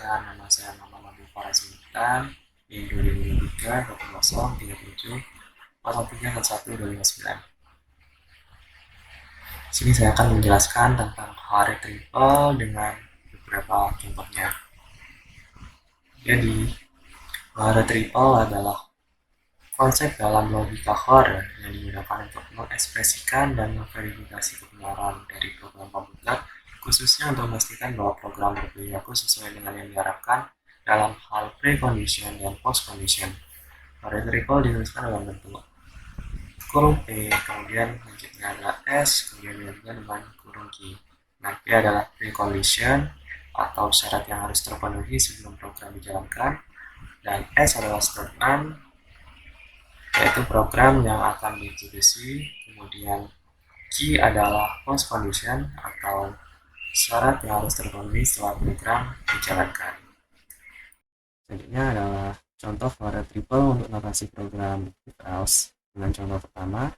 Perkenalkan, nama saya Muhammad Nabil Faraz Intan, di 2023 37 03 Di sini saya akan menjelaskan tentang hari triple dengan beberapa contohnya. Jadi, hari triple adalah konsep dalam logika Hare yang digunakan untuk mengekspresikan dan memverifikasi kebenaran dari program komputer, khususnya untuk memastikan bahwa program berperilaku sesuai dengan yang diharapkan dalam hal precondition dan postcondition. Hare triple dituliskan dalam bentuk kurung P, kemudian lanjutnya adalah S, kemudian dilanjutkan dengan kurung Q. Nah, P adalah precondition atau syarat yang harus terpenuhi sebelum program dijalankan, dan S adalah statement yaitu program yang akan dieksekusi. Kemudian Q adalah post condition atau syarat yang harus terpenuhi setelah program dijalankan. Selanjutnya adalah contoh pada triple untuk notasi program if else. Dengan contoh pertama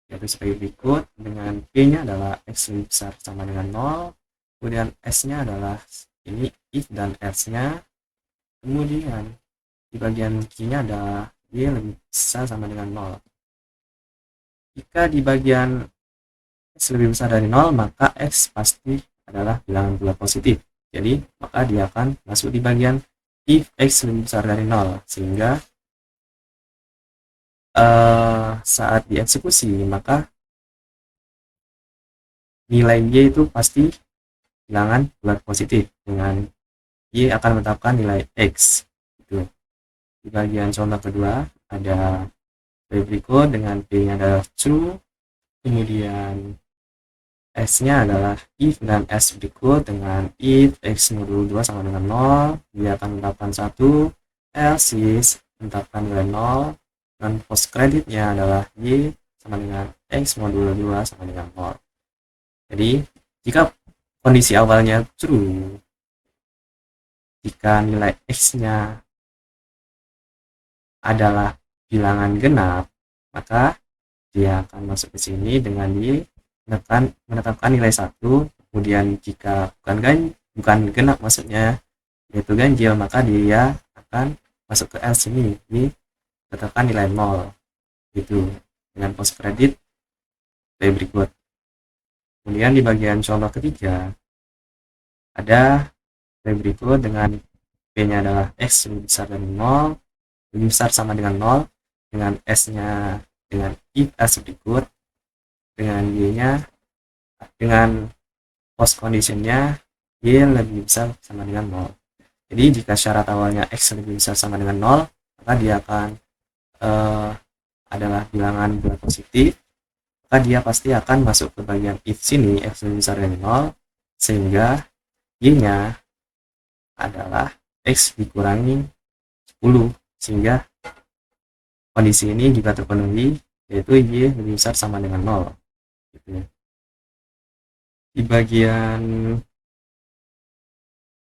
yaitu sebagai berikut, dengan P-nya adalah X lebih besar sama dengan 0, kemudian S-nya adalah ini if dan else-nya, kemudian di bagian Q-nya adalah Y lebih besar sama dengan 0. Jika di bagian X lebih besar dari 0, maka X pasti adalah bilangan bulat positif. Jadi, maka dia akan masuk di bagian if X lebih besar dari 0. Sehingga saat dieksekusi, maka nilai Y itu pasti bilangan bulat positif. Dengan Y akan menetapkan nilai X. Gitu. Di bagian contoh kedua, ada berikut dengan P-nya adalah true, kemudian S-nya adalah if dan S berikut dengan if X modul 2 sama dengan 0, dia akan menetapkan 1, else is menetapkan nilai 0, dan post kreditnya adalah Y sama dengan X modul 2 sama dengan 0. Jadi, jika kondisi awalnya true, jika nilai X-nya adalah bilangan genap, maka dia akan masuk ke sini dengan Y menetapkan nilai 1, kemudian jika bukan genap maksudnya yaitu ganjil, maka dia akan masuk ke else ini, menetapkan nilai 0 gitu dengan post kredit berikut. Kemudian di bagian contoh ketiga ada berikut dengan P-nya adalah X lebih besar dari 0, lebih besar sama dengan 0, dengan S-nya dengan if else berikut, dengan Y-nya dengan post condition-nya Y lebih besar sama dengan 0. Jadi jika syarat awalnya X lebih besar sama dengan 0, maka dia akan adalah bilangan bulat positif, maka dia pasti akan masuk ke bagian if sini, X lebih besar dari 0, sehingga Y-nya adalah X dikurangi 10, sehingga kondisi ini juga terpenuhi, yaitu Y lebih besar sama dengan 0. Gitu. Di bagian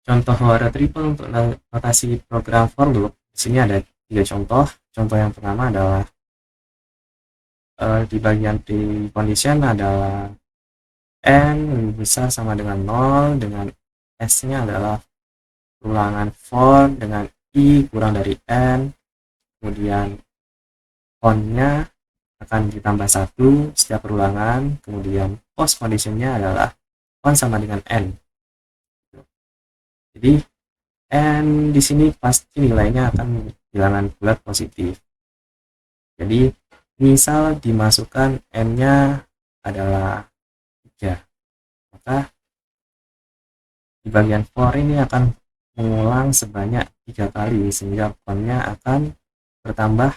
contoh Hara triple untuk notasi program for loop, di sini ada 3 contoh. Contoh yang pertama adalah di bagian precondition adalah N lebih besar sama dengan 0, dengan S-nya adalah ulangan for dengan I kurang dari N, kemudian on-nya akan ditambah 1 setiap perulangan, kemudian post condition-nya adalah on sama dengan N. Jadi N di sini pasti nilainya akan bilangan bulat positif. Jadi misal dimasukkan N-nya adalah 3, maka di bagian for ini akan mengulang sebanyak 3 kali, sehingga on-nya akan bertambah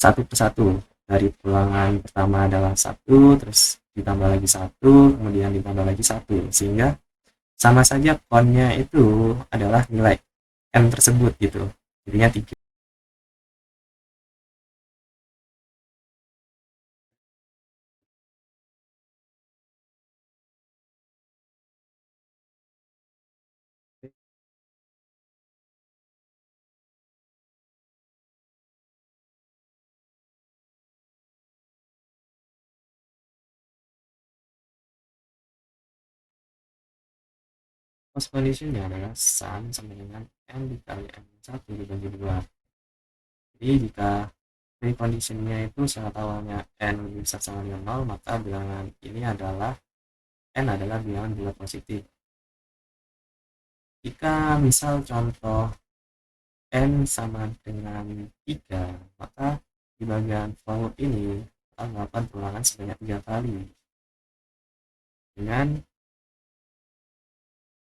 satu persatu. Dari ulangan pertama adalah 1, terus ditambah lagi 1, kemudian ditambah lagi 1, sehingga sama saja on-nya itu adalah nilai N tersebut gitu, jadinya 3. Post conditionnya adalah sum sama dengan n dikali n-1 dibagi 2. Jadi jika preconditionnya itu syarat awalnya n lebih besar sama dengan 0, maka bilangan ini adalah n adalah bilangan bulat positif. Jika misal contoh n sama dengan 3, maka di bagian for loop ini akan melakukan pengulangan sebanyak 3 kali. Dengan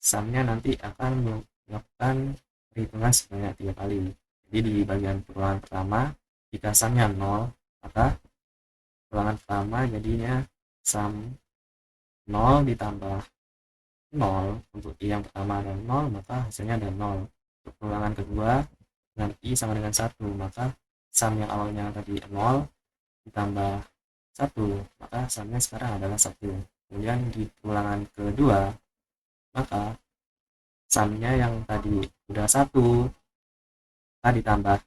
sumnya nanti akan melakukan perhitungan sebanyak 3 kali. Jadi di bagian pengulangan pertama, jika sumnya 0, maka pengulangan pertama jadinya sum 0 ditambah 0. Untuk i yang pertama ada 0, maka hasilnya ada 0. Untuk pengulangan kedua, dengan i sama dengan 1, maka sum yang awalnya tadi 0 ditambah 1, maka sumnya sekarang adalah 1. Kemudian di pengulangan kedua, maka sumnya yang tadi udah 1, maka ditambah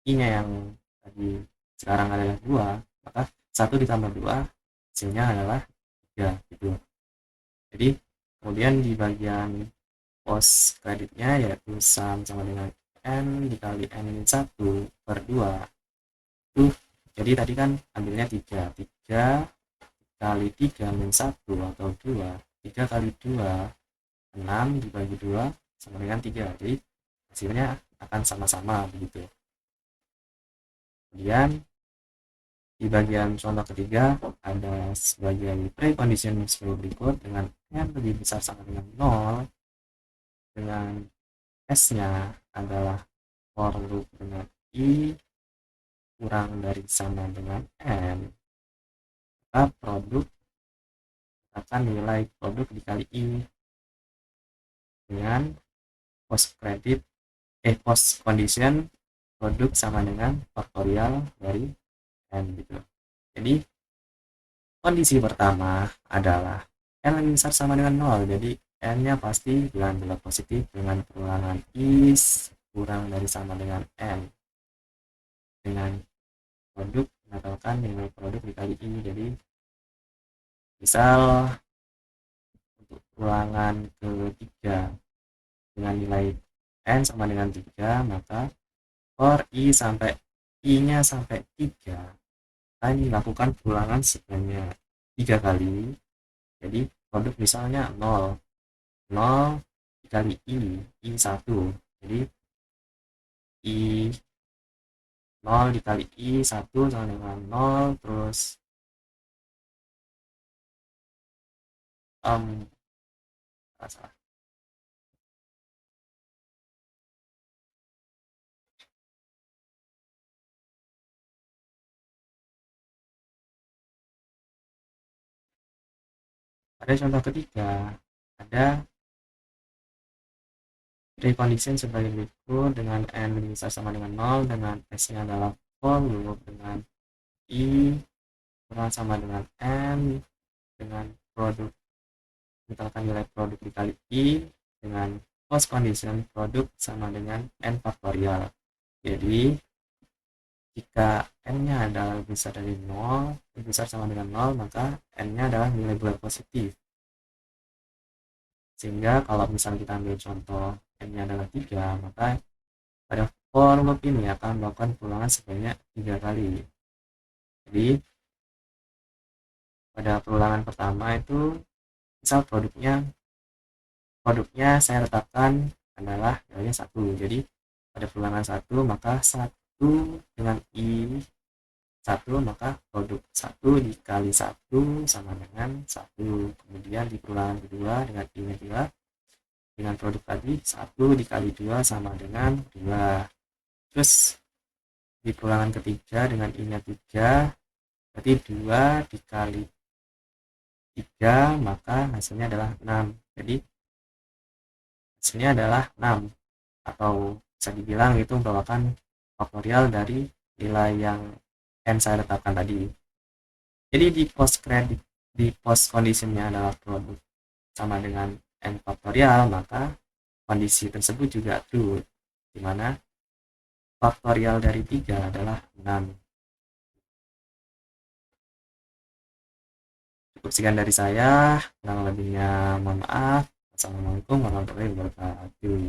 i-nya yang tadi sekarang adalah 2, maka 1 ditambah 2 hasilnya adalah 3 gitu. Jadi kemudian di bagian post kreditnya yaitu sum sama dengan n dikali n-1 per 2 itu, jadi tadi kan ambilnya 3 kali 3 min 1 atau 2, 3 kali 2 6 dibagi 2 sama dengan 3, jadi hasilnya akan sama-sama begitu. Kemudian di bagian contoh ketiga ada sebagai precondition sebagai berikut. Dengan n lebih besar sama dengan 0, dengan s-nya adalah for loop dengan i kurang dari sama dengan n, maka produk akan nilai produk dikali i dengan post condition produk sama dengan faktorial dari n gitu. Jadi kondisi pertama adalah n lebih besar sama dengan 0, jadi n-nya pasti bilangan bulat positif dengan pengulangan i kurang dari sama dengan n, dengan produk mengatakan nilai produk dikali i. Jadi misal untuk ulangan ketiga dengan nilai n sama dengan 3, maka for i sampai i-nya sampai 3 ini lakukan ulangan sebanyak 3 kali. Jadi produk misalnya 0 dikali i 1, jadi i 0 dikali i 1 sama dengan 0, terus salah. Pada contoh ketiga ada precondition sebagai berikut. Dengan n lebih besar sama dengan 0, dengan s-nya adalah for loop dengan i kurang sama dengan n, dengan produk misalkan nilai produk dikali i, dengan post condition produk sama dengan n faktorial. Jadi jika n-nya adalah lebih besar dari 0, lebih besar sama dengan 0, maka n-nya adalah nilai bulat positif. Sehingga kalau misalnya kita ambil contoh n-nya adalah 3, maka pada for loop ini akan melakukan pengulangan sebanyak 3 kali. Jadi pada pengulangan pertama itu misal produknya saya letakkan adalah nilainya 1. Jadi pada pengulangan 1, maka 1 dengan i 1, maka produk 1 dikali 1 sama dengan 1. Kemudian di pengulangan kedua dengan i nya 2, dengan produk tadi 1 dikali 2 sama dengan 2. Terus di pengulangan ketiga dengan i nya 3, berarti 2 dikali 3, maka hasilnya adalah 6. Jadi hasilnya adalah 6, atau bisa dibilang itu merupakan faktorial dari nilai yang n saya letakkan tadi. Jadi di post conditionnya adalah produk sama dengan n faktorial, maka kondisi tersebut juga true, di mana faktorial dari 3 adalah 6. Cukup sekian dari saya, kurang lebihnya mohon maaf. Assalamualaikum warahmatullahi wabarakatuh.